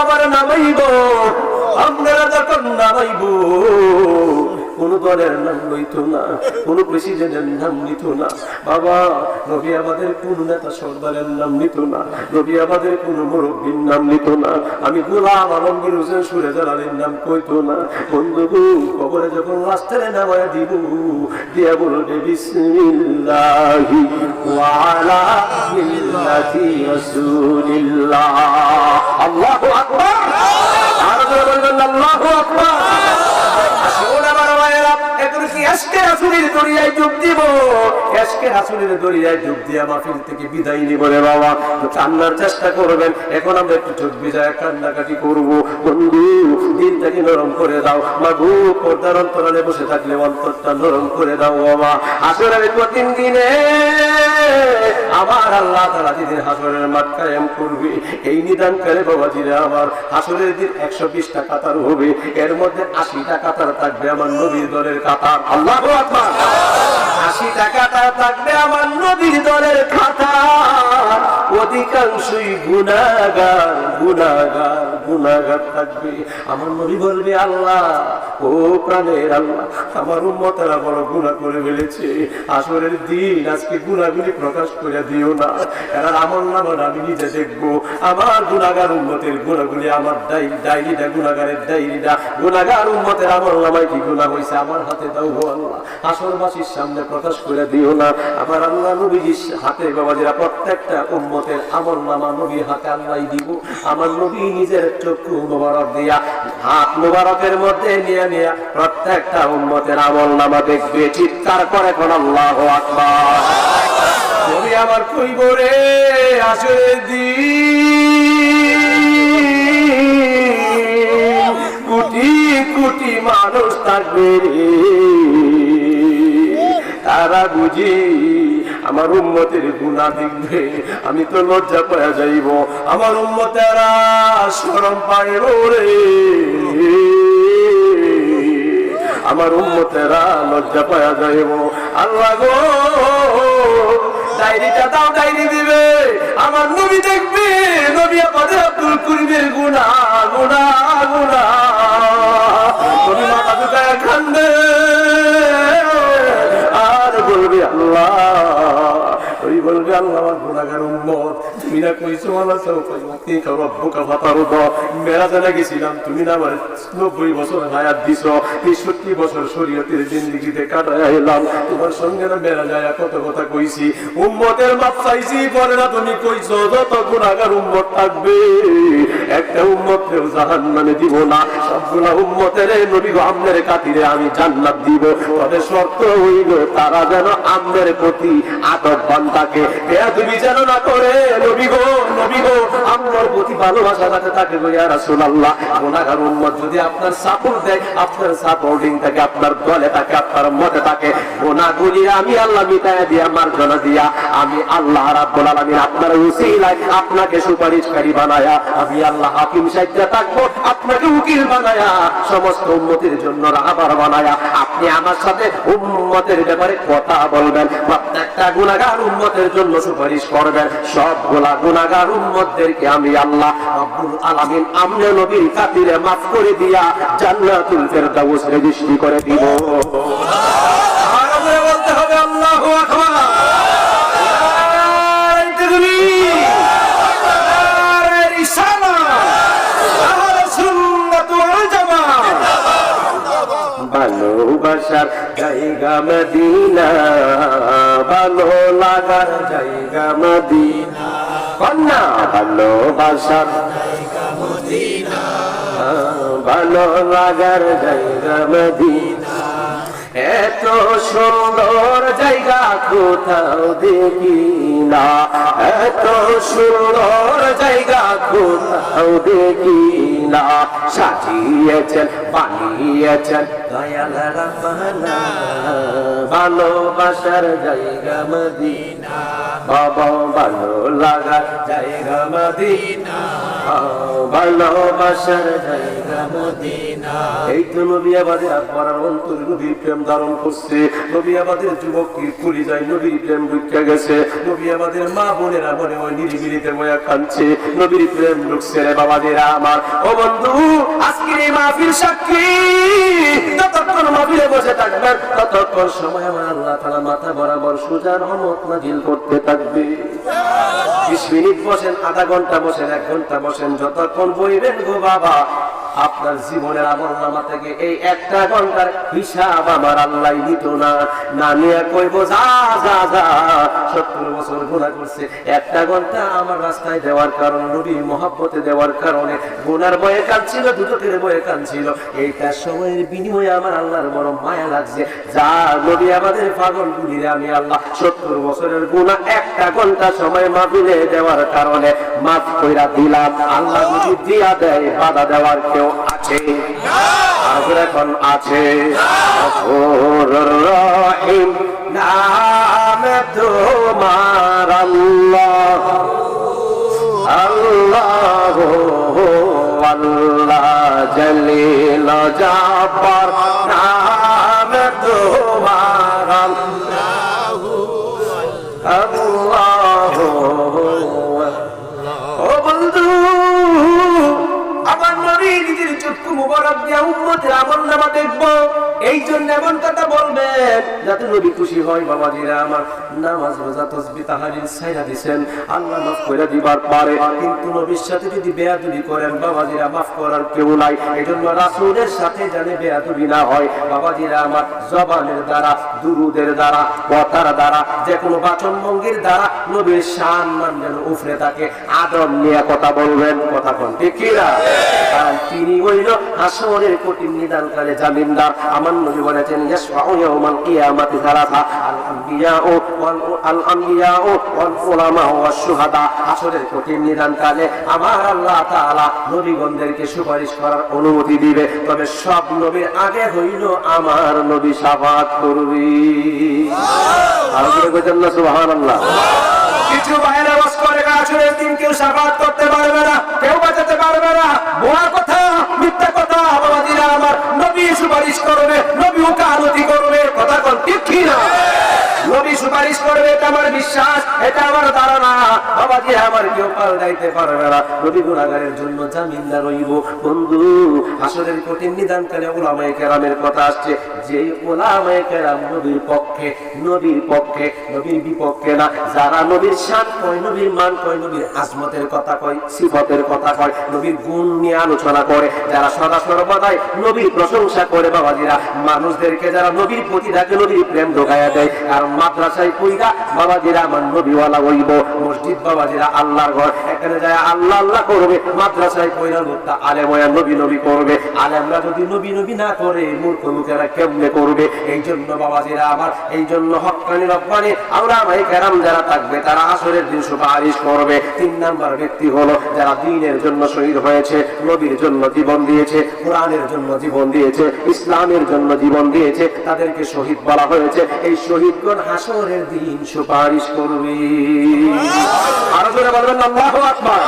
আবার নামাইব, আপনারা যখন নামাইব কোন দলের নাম লইতো না, কোন প্রেসিডেন্টের নাম নিত না বাবা। নবী আমাদের কোন নেতা সর্দারের নাম নিত না, নবী আমাদের কোন মুরব্বীর নাম নিত না, আমি গোলাম আলমগীর হোসেন সুরে জালালের নাম কইতো না। বন্ধু কবরে যখন রাস্তায় নামায় দিব, দিয়া বলবে বিসমিল্লাহি ওয়া আলা মিল্লাতি রাসূলিল্লাহ। আল্লাহু আকবার। আর বলবেন আল্লাহু আকবার। চেষ্টা করবেন। এখন আমরা একটু চোখ ভিজায় কান্নাকাটি করবো। বন্ধু দিনটাকে নরম করে দাও মাগো, পর্দার অন্তরালে বসে থাকলে অন্তরটা নরম করে দাও বাবা। আসরের কঠিন দিনে আমার আল্লাহ তাআলা দিনের হাসরের মাঠ কায়েম করবে, এই নিদান করে বাবাজিরা আমার হাসরের দিন 120টা কাতার হবে, এর মধ্যে 80টা কাতার থাকবে আমার নবীর দলের কাতার। আল্লাহু আকবার। 80টা কাতার থাকবে আমার নবীর দলের কাতার। অধিকাংশই গুনাহগার গুনাহগার গুনাহগার থাকবে। আমার নবী বলবে আল্লাহ, ও প্রাণের আল্লাহ, আমার উম্মতেরা বড় গুনাহ করে ফেলেছে, আসরের দিন আজকে গুনাহগুলি প্রকাশ করে দিও না, কারণ আমলনামা আমি নিজে দেখবো। আমার গুনাহগার উম্মতের গুনাহগুলি, আমার ডায়েরিটা, গুনাহগারের ডায়েরিটা, গুনাহগার উম্মতের আমলনামায় কি গুনাহ হয়েছে আমার হাতে দাও গো আল্লাহ, আসরবাসীর সামনে প্রকাশ করে দিও না। আমার আল্লাহ নবীর হাতে বাবাজিরা প্রত্যেকটা উম্মতের আমলনামা নবীর হাতে আল্লাহ দিব। আমার নবী নিজের চক্ষু মোবারক দিয়া হাত মোবারকের মধ্যে নিয়ে নিয়ে প্রত্যেকটা উম্মতের আমলনামা দেখবে। চিৎকার করে কোন আল্লাহু আকবার। নবী আমার কইব রে আসরের দিন কোটি কোটি মানুষ থাকবে রে, তারা বুঝি আমার উম্মতের গুনাহ দেখবে, আমি তো লজ্জা পাওয়া যাইব, আমার উম্মতেরা শরম পাইব রে, আমার উম্মতেরা লজ্জা পাওয়া যাইব। আল্লাহ গো ডায়েরিটা দাও, ডায়েরি দিবে, আমার নবী দেখবে, নবী আমাদের আব্দুল করিমের গুনাহ গুনাহ গুনাহ, নবী মাথা ঝুঁকায় কান্দে আর বলবে আল্লাহ, ওই বলবে আল্লাহ আমার গুনাহগার উম্মত, তুমি না কইছো আল্লাহ সাউফাতি রব্বুকা ফাতারদা, মেরাজে গেছিলাম, তুমি না আমার 90 বছর হায়াত দিছো, 63 বছর শরীয়তের জিন্দেগিতে কাটায় এলাম, তোমার সঙ্গে না মেরাজে কত কথা কইছি, উম্মতের মাপ চাইছি, পরে না তুমি কইছো যত গুনাহগার উম্মত থাকবে একটা উম্মতকেও জাহান্নামে দিব না, সবগুলা উম্মতের নবী গো আমনের খাতিরে আমি জান্নাত দিব, তবে শর্ত হইল তারা যেন আমনের প্রতি আদববান থাকে, বেয়াদবি যেন না করে, নবী গো আমনের প্রতি ভালোবাসা যাতে থাকে গো ইয়া রাসূলুল্লাহ। গুনাহগার উম্মত যদি আপনার সাপোর্ট দেয়, আপনার সাপোর্টিং থাকে, আপনার দলে থাকে, আপনার মতে থাকে, গুনাহগুলি আমি আল্লাহ মিটায়া দিয়া মার্জনা দিয়া আমি আল্লাহ রাব্বুল আলামিন আপনার উসিলায় আপনাকে সুপারিশকারী বানায়া আমি আল্লাহ হাকিম সাইয়্যিদ থাকবো, আপনাকে উকিল বানায়া সমস্ত উম্মতের জন্য রাহবার বানায়া আপনি আমার সাথে উম্মতের ব্যাপারে কথা বলবেন, প্রত্যেকটা গুনাহগার উম্মতের জন্য সুপারিশ করবেন, সবগুলা গুনাহগার উম্মতদেরকে আমি আল্লাহ রাব্বুল আলামিন আমনে নবীর খাতিরে মাফ করে দিয়া জান্নাতুল ফেরদাউস রেজিস্ট্রি করে দিব। আর আমরা বলতে হবে আল্লাহু আকবার। ভালোবাসার জায়গা মদিনা, ভালো লাগার জায়গা মদিনা, কন্যা ভালোবাসার জায়গা মদিনা, ভালো লাগার জায়গা মদিনা, এত সুন্দর জায়গা কোথাও দেখি না, এত সুন্দর জায়গা কোথাও দেখি না, সাজিয়েছেন বানিয়েছেন দয়াল রাব্বানা, ভালোবাসার জায়গা মদিনা, বাবা ভালো লাগার জায়গা মদিনা, ভালোবাসার জায়গা মদিনা। এই তো নবী আমাদের আপনার অন্তর নবীর প্রেম ধারণ করছে, নবী আমাদের যুবক কি করি যায় নবীর প্রেম ঢুকে গেছে, নবী আমাদের মা বোনেরা মনে হয় নিরিবিলিতে ময়া কাঁদছে, নবীর প্রেম প্রেম ঢুকছে রে বাবাজিরা আমার। ও বন্ধু, আজকের এই মাহফিল সাক্ষী, যতক্ষণ মাহফিলে বসে থাকবেন ততক্ষণ সময় আমার আল্লাহ তাআলা মাথা বরাবর সোজা রহমত নাযিল করতে থাকবে। 20 মিনিট বসেন, আধা ঘন্টা বসেন, 1 ঘন্টা বসেন, যতক্ষণ বইবেন গো বাবা, আপনার জীবনের আমলনামা থেকে এই 1টা ঘন্টার হিসাব আমার আল্লাহ নিত না। না নিয়ে কইব যা যা যা 70 বছর গুনাহ করছে, 1টা ঘন্টা আমার রাস্তায় দেওয়ার কারণে, নবীর মহব্বতে দেওয়ার কারণে গুনার ভয়ে কাঁদছিল, দুঃখের ভয়ে কাঁদছিল, এইটা সময়ের বিনিময়ে আমার আল্লাহর বড় মায়া লাগছে। যা নবী আমাদের পাগল গুলিরে আমি আল্লাহ 70 বছরের গুনাহ 1টা ঘন্টা সময় মাহফিলে দেওয়ার কারণে মাফ কইরা দিলাম। আল্লাহ যদি দিয়া দেয়, বাধা দেওয়ার কেউ আছে? আর এখন আছে? গফুরুর রহিম নামে তোমার আল্লাহ, আল্লাহ আল্লাহ জলিল জব্বার নামে তোমার আল্লাহ, আল্লাহ। ও বন্ধু, আমার নবী নিজের চক্ষু মুবারক দিয়া উম্মতের আমলনামা দেখবো, এই জন্য এমন কথা বলবেন যাতে নবী খুশি হয়। বাবাজিরা আমার, নামাজ রোজা তাসবিহ তাহলিল ছাইরা দিবেন, আল্লাহ মাফ করে দিবার পারে, কিন্তু নবীর সাথে যদি বেয়াদবি করেন বাবাজিরা মাফ করার কেউ নাই। এইজন্য রাসূলের সাথে জানে বেয়াদবি না হয় বাবাজিরা আমার, জবানের দ্বারা, দুরুদের দ্বারা, কথার দ্বারা, যে কোনো বাচনভঙ্গির দ্বারা নবীর সম্মান যেন উপরে থাকে, আদব নিয়ে কথা বলবেন। কথা কোন ঠিক কি না? কারণ তিনি হইল হাসরের কঠিন নিদানকালে জামিনদার। আমার নবী বলেছেন, ইয়াশফাউ ইয়াউমাল কিয়ামাতি সালাসা, আল আনবিয়া ওয়াল উলামা ওয়াশ শুহাদা। হাসরের কঠিন নিদানকালে আমার আল্লাহ তাআলা নবীগণদেরকে সুপারিশ করার অনুমতি দিবে, তবে সব নবীর আগে হইল আমার নবী শাফাআত করবে। আর কি বলেন না সুবহানাল্লাহ? কিছু বাইরে ওয়াজ করে আসরের দিন কেউ শাফাআত করতে পারবে না, কেউ বাঁচাতে পারবে না। ভুয়া কথা, মিথ্যা কথা বাবাজিরা আমার, নবী সুপারিশ করবে, নবী ওকালতি করবে। কথা কোন ঠিক কি না? নবী সুপারিশ করবে, এটা আমার বিশ্বাস, এটা আমার ধারণা। বাবাজি আমার, কেউ পাল্টাইতে পারবে না। নবী গুনাহগারের জন্য জামিনদার হইব। বন্ধু, হাসরের কঠিন নিদানকালে উলামায়ে কেরামের কথা আসছে, যে উলামায়ে কেরাম নবীর পক্ষে, নবীর পক্ষে, নবীর বিপক্ষে না। যারা নবীর শান কয়, নবীর মান কয়, নবীর আজমতের কথা কয়, সিফতের কথা কয়, নবীর গুণ নিয়ে আলোচনা করে, যারা সদা সর্বদাই নবীর প্রশংসা করে বাবাজিরা, মানুষদেরকে যারা নবীর প্রতি থাকে, নবীর প্রেম ঢোকায়া দেয়। আর মাদ্রাসায় কইরা বাবাজিরা আমার নবীওয়ালা হইব, মসজিদ বাবাজিরা আল্লাহর ঘর, এখানে যায় আল্লাহ আল্লাহ করবে, মাদ্রাসায় কইরা লোকটা আলেম হয়ে নবী নবী করবে। আলেমরা যদি নবী নবী না করে, মূর্খ লোকেরা কেমনে করবে? এই জন্য বাবাজিরা আমার, এই জন্য হক্কানি রব্বানি উলামায়ে কেরাম যারা থাকবে, তারা আসরের দিন সুপারিশ করবে। 3 নাম্বার ব্যক্তি হলো যারা দ্বীনের জন্য শহীদ হয়েছে, নবীর জন্য জীবন দিয়েছে, কোরআনের জন্য জীবন দিয়েছে, ইসলামের জন্য জীবন দিয়েছে, তাদেরকে শহীদ বলা হয়েছে। এই শহীদগণ হাসরের দিন সুপারিশ করবে। আরো জোরে বলবেন আল্লাহু আকবার।